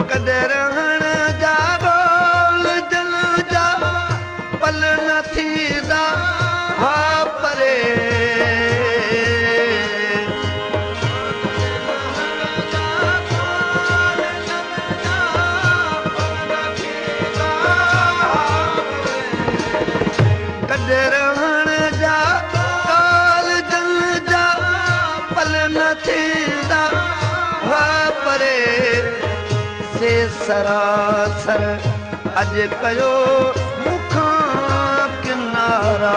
कॾहिं रहण जा ॻोल दिल जा पल न थींदा हा परे कॾहिं रहण जा ॻोल दिल जा पल न थींदा हा परे से सरासर अॼु कयो मूंखां किनारा